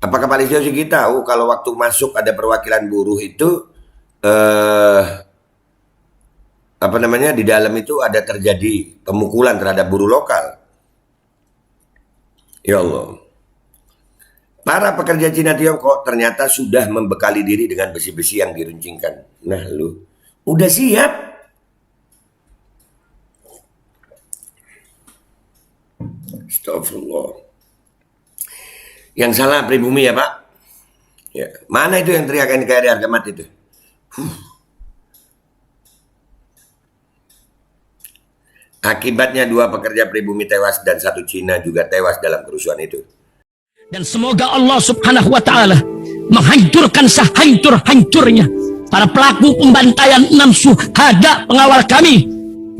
Apakah Pak Listio Sigit tahu kalau waktu masuk ada perwakilan buruh itu eh, apa namanya di dalam itu ada terjadi pemukulan terhadap buruh lokal? Ya Allah. Para pekerja Cina Tiongkok ternyata sudah membekali diri dengan besi-besi yang diruncingkan. Nah lu, udah siap? Astagfirullah. Yang salah pribumi ya Pak? Ya. Mana itu yang teriakan kayak harga mati itu? Akibatnya 2 pekerja pribumi tewas dan 1 Cina juga tewas dalam kerusuhan itu. Dan semoga Allah subhanahu wa ta'ala menghancurkan sehancur-hancurnya para pelaku pembantaian 6 syuhada pengawal kami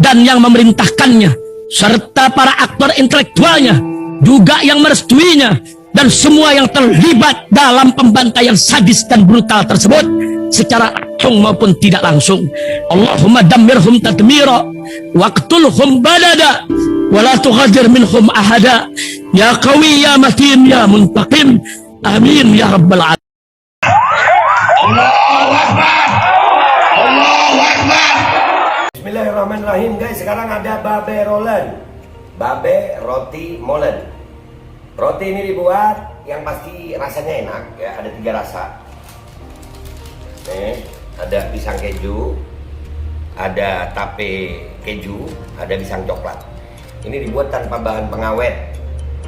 dan yang memerintahkannya, serta para aktor intelektualnya juga yang merestuinya, dan semua yang terlibat dalam pembantaian sadis dan brutal tersebut secara langsung maupun tidak langsung. Allahumma dammirhum tadmira waqtulhum balada wala tughadir minhum ahada ya qawi ya matin ya muntaqim amin ya rabbal alamin. Allahu Akbar. Allahu Akbar. Bismillahirrahmanirrahim guys. Sekarang ada babe rolen, babe roti molen. Roti ini dibuat yang pasti rasanya enak ya, ada 3 rasa. Nih, ada pisang keju, ada tape keju, ada pisang coklat. Ini dibuat tanpa bahan pengawet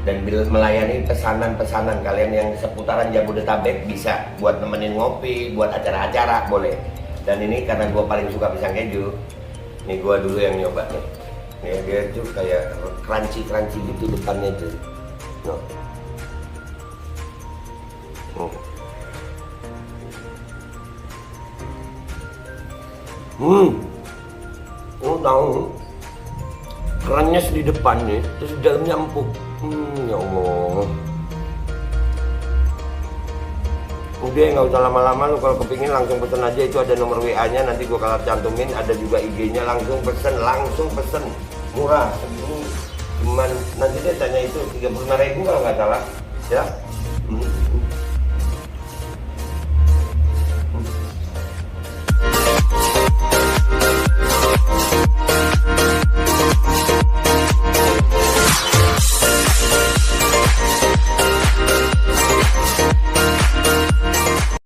dan melayani pesanan-pesanan kalian yang seputaran Jabodetabek, bisa buat nemenin ngopi, buat acara-acara boleh. Dan ini karena gue paling suka pisang keju, nih gue dulu yang nyoba nih. Nih dia tuh kayak crunchy gitu depannya tuh. No. Tahu kerannya di depan nih, terus di dalamnya empuk. Ya Allah. Udah nggak usah lama-lama, lu kalau kepingin langsung pesen aja, itu ada nomor WA-nya, nanti gua kalau cantumin, ada juga IG-nya, langsung pesen, murah. Cuman nanti dia tanya itu 35.000 kalau nggak salah ya.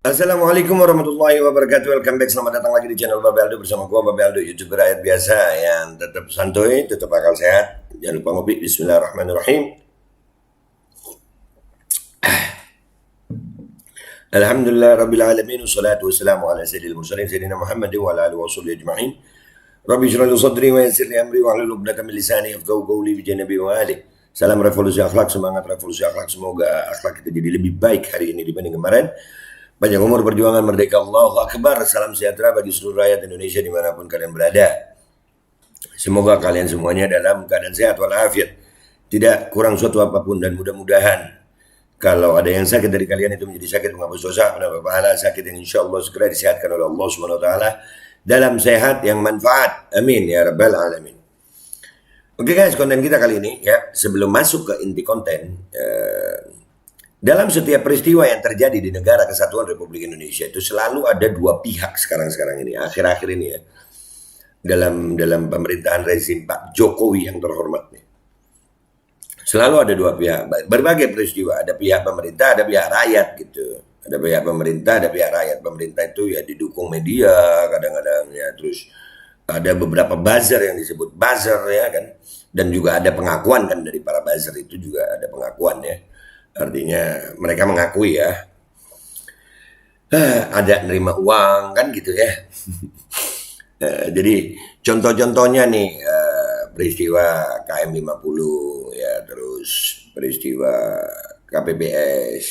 Assalamualaikum warahmatullahi wabarakatuh. Welcome back, selamat datang lagi di channel Babe Aldo bersama gua Babe Aldo, YouTuber rakyat biasa yang tetap santuy, tetap akal sehat. Jangan lupa ngopi. Bismillahirrahmanirrahim. Alhamdulillah rabbil alamin, wassalatu wassalamu ala sayyidil mursalin sayyidina Muhammad wa ala alihi washabihi ajma'in. Rabbi shrah li sadri wa yassir li amri wa hlul 'uqdatam min lisani yafqahu qawli bi janabi wa ali. Salam revolusi akhlak, semangat revolusi akhlak. Semoga akhlak kita jadi lebih baik hari ini dibanding kemarin. Panjang umur, perjuangan, merdeka, Allahu Akbar. Salam sejahtera bagi seluruh rakyat Indonesia dimanapun kalian berada. Semoga kalian semuanya dalam keadaan sehat walafiat, tidak kurang suatu apapun, dan mudah-mudahan kalau ada yang sakit dari kalian itu menjadi sakit menghapus dosa, menambah pahala, sakit yang insya Allah segera disehatkan oleh Allah Subhanahu Wa Taala dalam sehat yang manfaat. Amin ya rabbal alamin. Oke guys, konten kita kali ini ya, sebelum masuk ke inti konten, dalam setiap peristiwa yang terjadi di negara kesatuan Republik Indonesia itu selalu ada 2 pihak sekarang ini, akhir-akhir ini ya, dalam pemerintahan rezim Pak Jokowi yang terhormat nih. Selalu ada 2 pihak, berbagai peristiwa, ada pihak pemerintah, ada pihak rakyat gitu. Ada pihak pemerintah, ada pihak rakyat. Pemerintah itu ya didukung media kadang-kadang ya, terus ada beberapa buzzer yang disebut buzzer ya kan, dan juga ada pengakuan kan dari para buzzer itu, juga ada pengakuan ya. Artinya mereka mengakui ya, ada nerima uang kan gitu ya. Jadi contoh-contohnya nih, peristiwa KM 50 ya, terus peristiwa KPPS,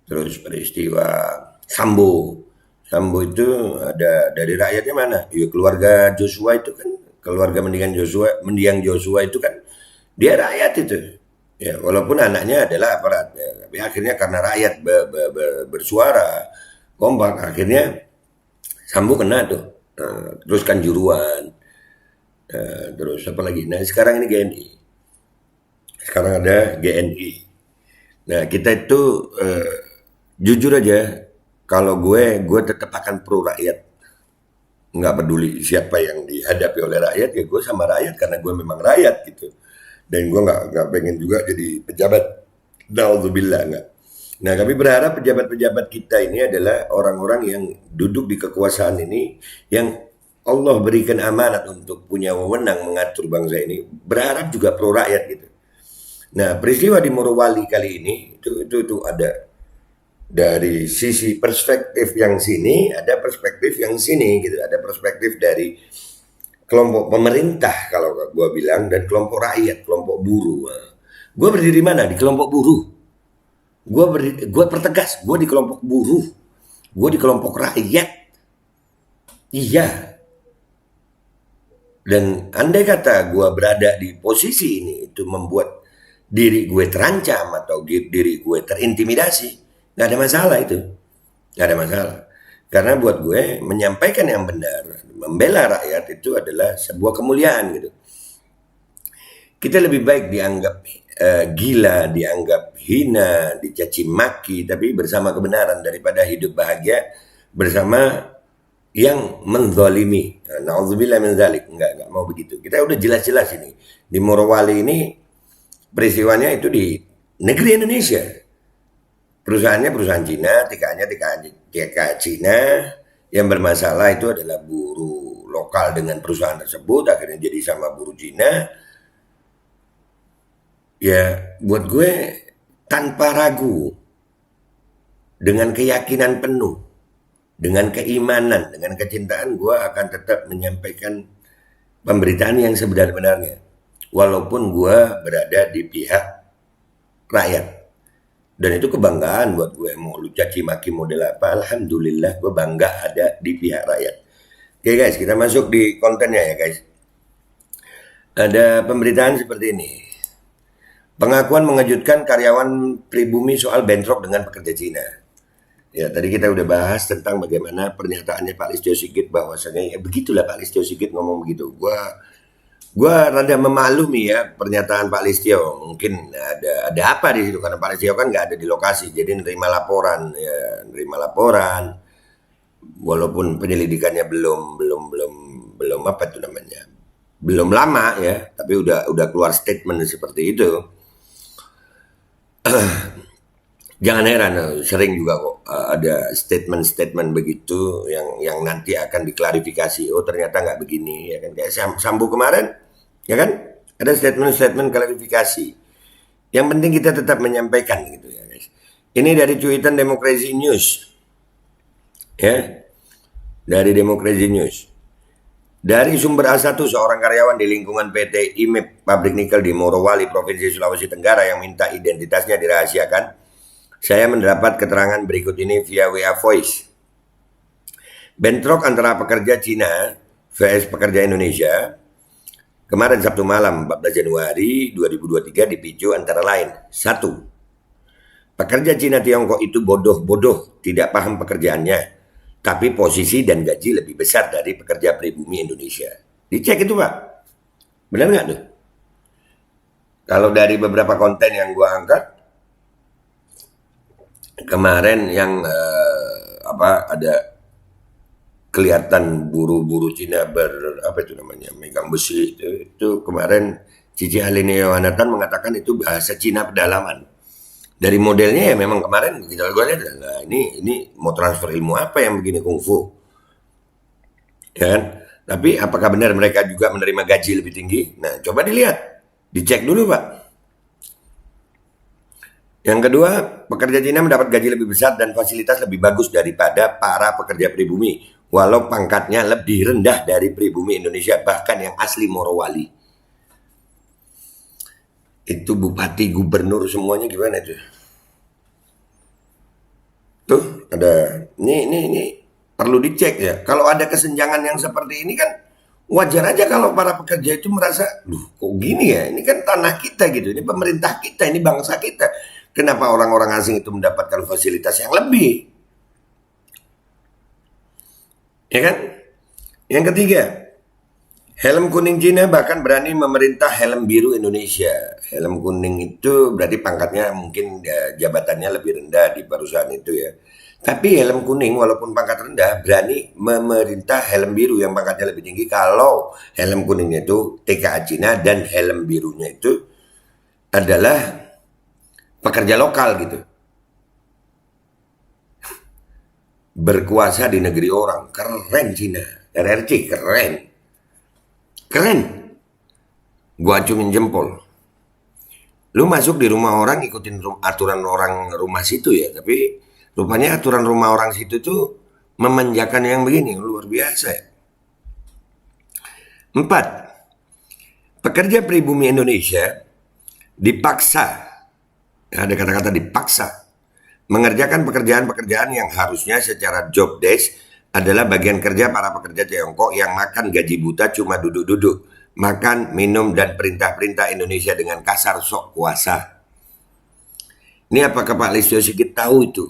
terus peristiwa Sambo itu ada dari rakyatnya mana? Ya keluarga Joshua itu kan, keluarga mendiang Joshua itu kan dia rakyat itu. Ya, walaupun anaknya adalah aparat, ya, tapi akhirnya karena rakyat bersuara kompak, akhirnya Sambo kena tuh. Terus Kanjuruan, terus apa lagi? Nah sekarang ini GNI. Sekarang ada GNI. Nah kita itu Jujur aja, kalau gue tetap akan pro rakyat. Nggak peduli siapa yang dihadapi oleh rakyat, ya gue sama rakyat karena gue memang rakyat gitu. Dan gue nggak pengen juga jadi pejabat. Naudzubillah, nggak. Nah, kami berharap pejabat-pejabat kita ini adalah orang-orang yang duduk di kekuasaan ini, yang Allah berikan amanat untuk punya wewenang mengatur bangsa ini, berharap juga pro rakyat gitu. Nah, peristiwa di Morowali kali ini itu ada dari sisi perspektif yang sini, ada perspektif yang sini gitu, ada perspektif dari kelompok pemerintah kalau gue bilang, dan kelompok rakyat, kelompok buruh. Gue berdiri mana? Di kelompok buruh. Gue pertegas, gue di kelompok buruh, gue di kelompok rakyat. Iya. Dan andai kata gue berada di posisi ini, itu membuat diri gue terancam atau diri gue terintimidasi, nggak ada masalah itu, nggak ada masalah. Karena buat gue menyampaikan yang benar, membela rakyat itu adalah sebuah kemuliaan gitu. Kita lebih baik dianggap gila, dianggap hina, dicaci maki, tapi bersama kebenaran daripada hidup bahagia bersama yang menzalimi. Nauzubillah min dzalik. Enggak mau begitu. Kita udah jelas-jelas ini. Di Morowali ini peristiwanya itu di negeri Indonesia. Perusahaannya perusahaan Cina, TK Cina. Yang bermasalah itu adalah buruh lokal dengan perusahaan tersebut, akhirnya jadi sama buruh Cina. Ya, buat gue tanpa ragu, dengan keyakinan penuh, dengan keimanan, dengan kecintaan, gue akan tetap menyampaikan pemberitaan yang sebenar-benarnya. Walaupun gue berada di pihak rakyat. Dan itu kebanggaan buat gue. Mau lu caci maki model apa, alhamdulillah gue bangga ada di pihak rakyat. Oke guys, kita masuk di kontennya ya guys. Ada pemberitaan seperti ini. Pengakuan mengejutkan karyawan pribumi soal bentrok dengan pekerja Cina. Ya, tadi kita udah bahas tentang bagaimana pernyataannya Pak Listio Sigit, bahwasanya ya begitulah Pak Listio Sigit ngomong begitu. Gua rada memaklumi ya pernyataan Pak Listio. Mungkin ada apa di situ, karena Pak Listio kan nggak ada di lokasi, jadi nerima laporan ya, nerima laporan. Walaupun penyelidikannya belum apa itu namanya, belum lama ya, tapi udah keluar statement seperti itu. Jangan heran, sering juga kok ada statement-statement begitu yang nanti akan diklarifikasi. Oh ternyata nggak begini, ya kan, kayak Sambo kemarin, ya kan, ada statement-statement klarifikasi. Yang penting kita tetap menyampaikan gitu ya guys. Ini dari cuitan Demokrasi News, ya, dari Demokrasi News. Dari sumber A1, seorang karyawan di lingkungan PT IMEP pabrik nikel di Morowali, Provinsi Sulawesi Tenggara yang minta identitasnya dirahasiakan. Saya mendapat keterangan berikut ini via WA Voice. Bentrok antara pekerja Cina vs pekerja Indonesia kemarin Sabtu malam 14 Januari 2023 dipicu antara lain. 1. Pekerja Cina Tiongkok itu bodoh-bodoh, tidak paham pekerjaannya, tapi posisi dan gaji lebih besar dari pekerja pribumi Indonesia. Dicek itu Pak. Benar nggak tuh? Kalau dari beberapa konten yang gua angkat kemarin, yang ada kelihatan buruh-buruh Cina apa itu namanya, megang besi itu kemarin Cici Haline Yohanatan mengatakan itu bahasa Cina pedalaman. Dari modelnya ya memang kemarin kita lihat, nah ini mau transfer ilmu apa yang begini kungfu, ya kan? Tapi apakah benar mereka juga menerima gaji lebih tinggi? Nah coba dilihat, dicek dulu Pak. Yang kedua, pekerja Cina mendapat gaji lebih besar dan fasilitas lebih bagus daripada para pekerja pribumi, walau pangkatnya lebih rendah dari pribumi Indonesia, bahkan yang asli Morowali. Itu bupati, gubernur, semuanya gimana itu? Tuh ada, ini perlu dicek ya. Kalau ada kesenjangan yang seperti ini kan wajar aja kalau para pekerja itu merasa, kok gini ya? Ini kan tanah kita gitu, ini pemerintah kita, ini bangsa kita. Kenapa orang-orang asing itu mendapatkan fasilitas yang lebih? Ya kan? Yang ketiga, Helm kuning Cina bahkan berani memerintah helm biru Indonesia. Helm kuning itu berarti pangkatnya mungkin ya, jabatannya lebih rendah di perusahaan itu ya. Tapi helm kuning walaupun pangkat rendah berani memerintah helm biru yang pangkatnya lebih tinggi kalau helm kuningnya itu TKA Cina dan helm birunya itu adalah pekerja lokal gitu. Berkuasa di negeri orang. Keren Cina. RRC keren. Keren. Gua acungin jempol. Lu masuk di rumah orang ikutin aturan orang rumah situ ya. Tapi rupanya aturan rumah orang situ tuh memanjakan yang begini. Luar biasa ya. 4. Pekerja pribumi Indonesia dipaksa. Ada kata-kata dipaksa. Mengerjakan pekerjaan-pekerjaan yang harusnya secara job desk adalah bagian kerja para pekerja Tiongkok yang makan gaji buta cuma duduk-duduk, makan, minum, dan perintah-perintah Indonesia dengan kasar sok kuasa. Ini apakah Pak Listio Sigit tahu itu?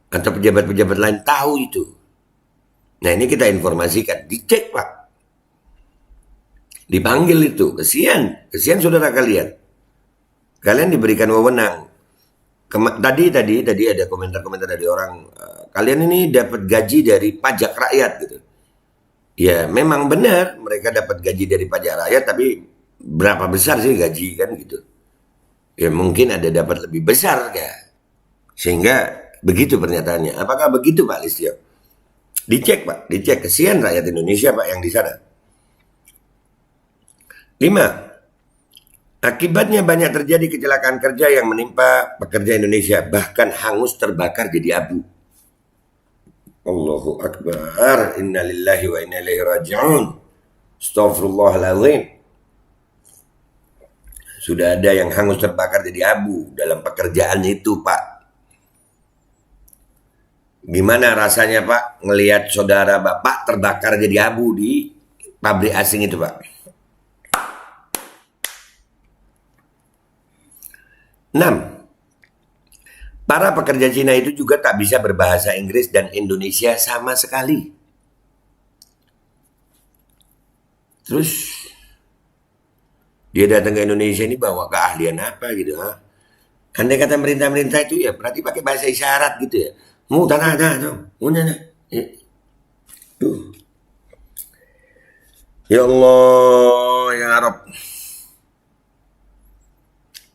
Atau pejabat-pejabat lain tahu itu? Nah ini kita informasikan, dicek Pak. Dipanggil itu, kesian saudara kalian. Kalian diberikan wewenang. Tadi ada komentar-komentar dari orang, kalian ini dapat gaji dari pajak rakyat gitu. Ya memang benar mereka dapat gaji dari pajak rakyat, tapi berapa besar sih gaji kan gitu. Ya mungkin ada dapat lebih besar ya. Sehingga begitu pernyataannya. Apakah begitu Pak Listio? Dicek Pak, dicek. Kesian rakyat Indonesia Pak yang di sana. 5. Akibatnya banyak terjadi kecelakaan kerja yang menimpa pekerja Indonesia, bahkan hangus terbakar jadi abu. Allahu Akbar, innalillahi wa inna ilaihi raji'un. Astaghfirullahaladzim. Sudah ada yang hangus terbakar jadi abu dalam pekerjaan itu Pak. Gimana rasanya Pak ngelihat saudara Bapak terbakar jadi abu di pabrik asing itu Pak? 6. Para pekerja Cina itu juga tak bisa berbahasa Inggris dan Indonesia sama sekali. Terus dia datang ke Indonesia ini bawa keahlian apa gitu ha? Andai kata merintah-merintah itu ya berarti pakai bahasa isyarat gitu ya. Mu tanah tuh. Tuh. Ya Allah ya Rabb.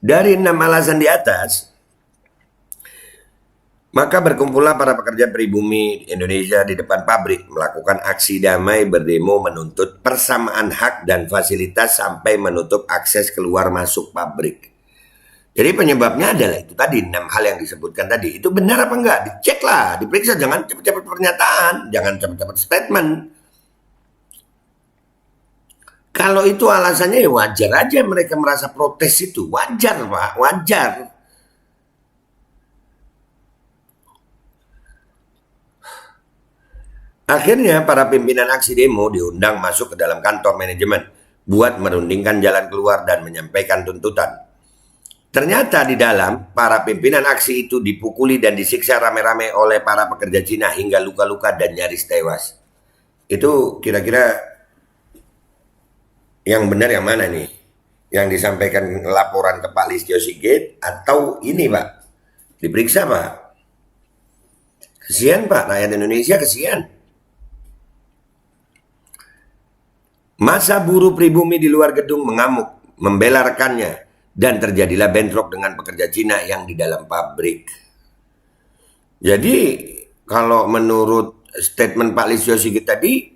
Dari 6 alasan di atas, maka berkumpullah para pekerja pribumi Indonesia di depan pabrik melakukan aksi damai berdemo menuntut persamaan hak dan fasilitas sampai menutup akses keluar masuk pabrik. Jadi penyebabnya adalah itu tadi 6 hal yang disebutkan tadi. Itu benar apa enggak? Dicek lah, diperiksa, jangan cepat-cepat pernyataan, jangan cepat-cepat statement. Kalau itu alasannya ya wajar aja mereka merasa protes itu. Wajar Pak, wajar. Akhirnya para pimpinan aksi demo diundang masuk ke dalam kantor manajemen buat merundingkan jalan keluar dan menyampaikan tuntutan. Ternyata di dalam para pimpinan aksi itu dipukuli dan disiksa rame-rame oleh para pekerja Cina hingga luka-luka dan nyaris tewas. Itu kira-kira yang benar yang mana nih? Yang disampaikan laporan ke Pak Listio Sigit atau ini Pak? Diperiksa Pak? Kesian Pak, rakyat Indonesia kesian. Masa buruh pribumi di luar gedung mengamuk, membela rekannya, dan terjadilah bentrok dengan pekerja Cina yang di dalam pabrik. Jadi kalau menurut statement Pak Listio Sigit tadi,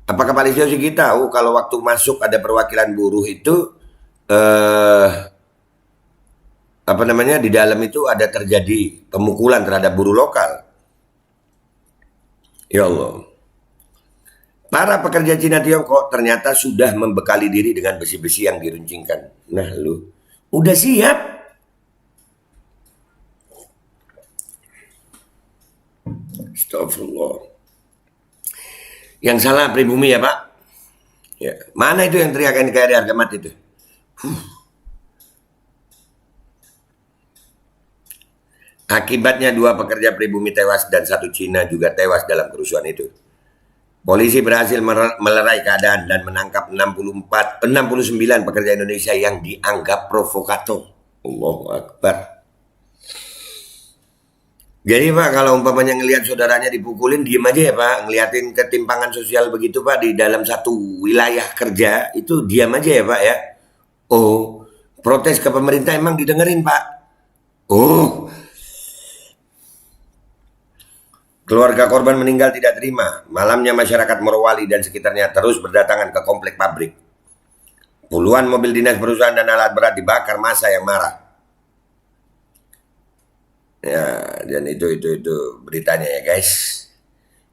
apakah Pak Listio Sigit tahu kalau waktu masuk ada perwakilan buruh itu di dalam itu ada terjadi pemukulan terhadap buruh lokal? Ya Allah. Para pekerja Cina Tiongkok ternyata sudah membekali diri dengan besi-besi yang diruncingkan. Nah lu, udah siap? Astagfirullah. Yang salah pribumi ya Pak? Ya. Mana itu yang teriakan kayak harga mati itu? Akibatnya 2 pekerja pribumi tewas dan 1 Cina juga tewas dalam kerusuhan itu. Polisi berhasil melerai keadaan dan menangkap 69 pekerja Indonesia yang dianggap provokator. Allahu Akbar. Jadi Pak, kalau umpamanya ngelihat saudaranya dipukulin, diem aja ya Pak. Ngeliatin ketimpangan sosial begitu Pak di dalam satu wilayah kerja, itu diam aja ya Pak ya. Oh, protes ke pemerintah emang didengerin Pak. Oh, keluarga korban meninggal tidak terima. Malamnya masyarakat Morowali dan sekitarnya terus berdatangan ke komplek pabrik. Puluhan mobil dinas perusahaan dan alat berat dibakar massa yang marah. Ya, dan itu beritanya ya guys.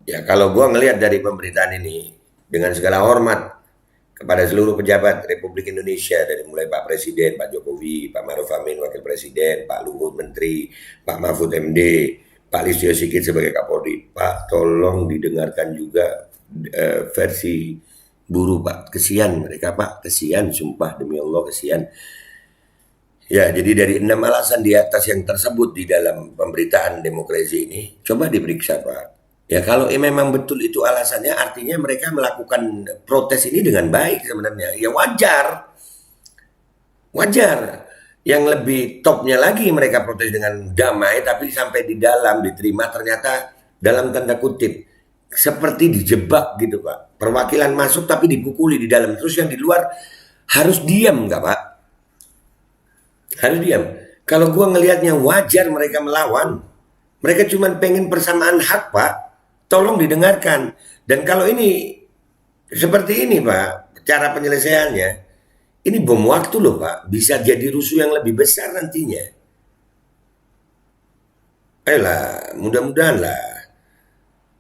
Ya kalau gua ngelihat dari pemberitaan ini dengan segala hormat kepada seluruh pejabat Republik Indonesia, dari mulai Pak Presiden, Pak Jokowi, Pak Maruf Amin Wakil Presiden, Pak Luhut Menteri, Pak Mahfud MD, Pak Listio Sigit sebagai Kapolri, Pak tolong didengarkan juga versi buruh Pak. Kesian mereka Pak, kesian, sumpah demi Allah kesian. Ya, jadi dari 6 alasan di atas yang tersebut di dalam pemberitaan demokrasi ini, coba diperiksa Pak. Ya kalau memang betul itu alasannya, artinya mereka melakukan protes ini dengan baik sebenarnya. Ya wajar. Wajar. Yang lebih topnya lagi mereka protes dengan damai, tapi sampai di dalam diterima ternyata dalam tanda kutip seperti dijebak gitu Pak. Perwakilan masuk tapi dipukuli di dalam. Terus yang di luar harus diam nggak Pak? Harus diam. Kalau gua ngelihatnya wajar mereka melawan. Mereka cuma pengen persamaan hak Pak. Tolong didengarkan. Dan kalau ini seperti ini Pak, cara penyelesaiannya, ini bom waktu loh Pak. Bisa jadi rusuh yang lebih besar nantinya. Ayolah, mudah-mudahan lah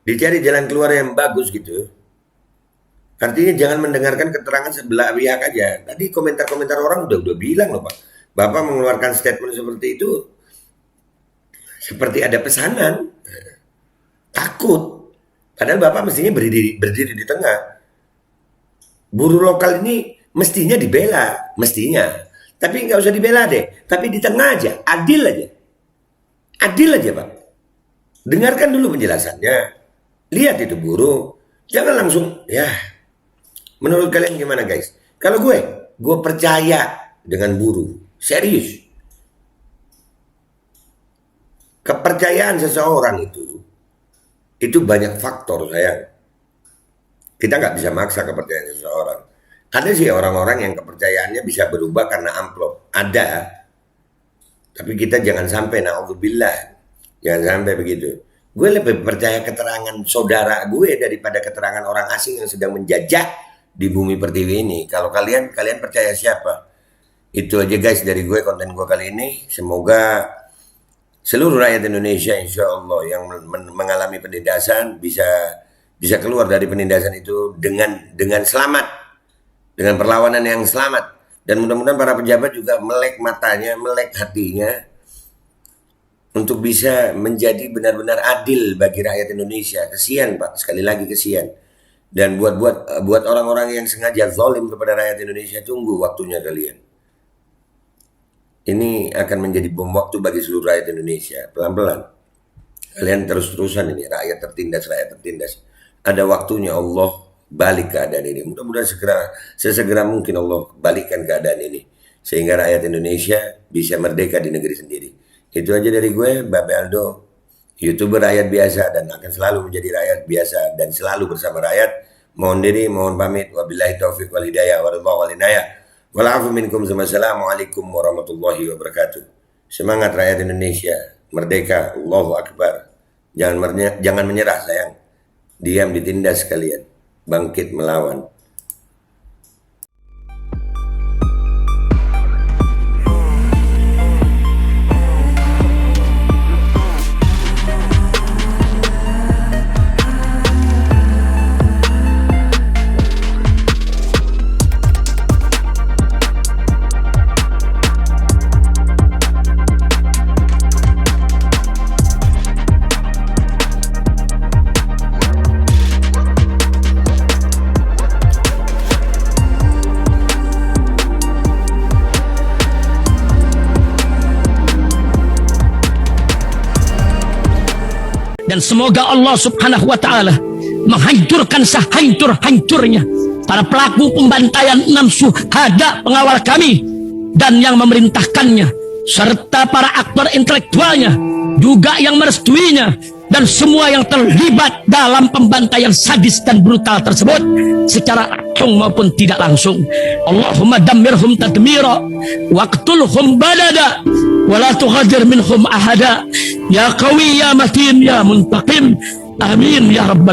dicari jalan keluar yang bagus gitu. Artinya jangan mendengarkan keterangan sebelah pihak aja. Tadi komentar-komentar orang udah bilang loh Pak. Bapak mengeluarkan statement seperti itu seperti ada pesanan. Takut. Padahal Bapak mestinya berdiri di tengah. Buruh lokal ini mestinya dibela, mestinya. Tapi nggak usah dibela deh. Tapi di tengah aja, adil aja. Adil aja Pak. Dengarkan dulu penjelasannya. Lihat itu buruh. Jangan langsung, ya. Menurut kalian gimana guys? Kalau gue percaya dengan buruh. Serius. Kepercayaan seseorang itu banyak faktor sayang. Kita nggak bisa maksa kepercayaan seseorang. Ada sih orang-orang yang kepercayaannya bisa berubah karena amplop. Ada. Tapi kita jangan sampai, na'udzubillah. Jangan sampai begitu. Gue lebih percaya keterangan saudara gue daripada keterangan orang asing yang sedang menjajah di bumi pertiwi ini. Kalau kalian percaya siapa? Itu aja guys dari gue, konten gue kali ini. Semoga seluruh rakyat Indonesia insya Allah yang mengalami penindasan bisa keluar dari penindasan itu dengan selamat, dengan perlawanan yang selamat. Dan mudah-mudahan para pejabat juga melek matanya, melek hatinya untuk bisa menjadi benar-benar adil bagi rakyat Indonesia. Kesian Pak, sekali lagi kesian. Dan buat orang-orang yang sengaja zalim kepada rakyat Indonesia, tunggu waktunya kalian. Ini akan menjadi bom waktu bagi seluruh rakyat Indonesia. Pelan-pelan. Kalian terus-terusan ini, rakyat tertindas. Ada waktunya Allah balik keadaan ini. Mudah-mudahan sesegera mungkin Allah balikkan keadaan ini. Sehingga rakyat Indonesia bisa merdeka di negeri sendiri. Itu aja dari gue, Babe Aldo. YouTuber rakyat biasa dan akan selalu menjadi rakyat biasa dan selalu bersama rakyat. Mohon diri, mohon pamit. Wabillahi taufiq wal hidayah waridha wal inayah. Walafu minkum. Assalamualaikum warahmatullahi wabarakatuh. Semangat rakyat Indonesia, merdeka, Allahu Akbar. Jangan menyerah sayang. Diam ditindas kalian. Bangkit melawan. Dan semoga Allah subhanahu wa ta'ala menghancurkan sehancur-hancurnya para pelaku pembantaian 6 syuhada pengawal kami dan yang memerintahkannya, serta para aktor intelektualnya juga yang merestuinya, dan semua yang terlibat dalam pembantaian sadis dan brutal tersebut secara langsung maupun tidak langsung. Allahumma dammirhum tadmira waqtulhum badada wa la tughadir minhum ahada ya qawi ya matin ya muntaqim. Amin ya rabbal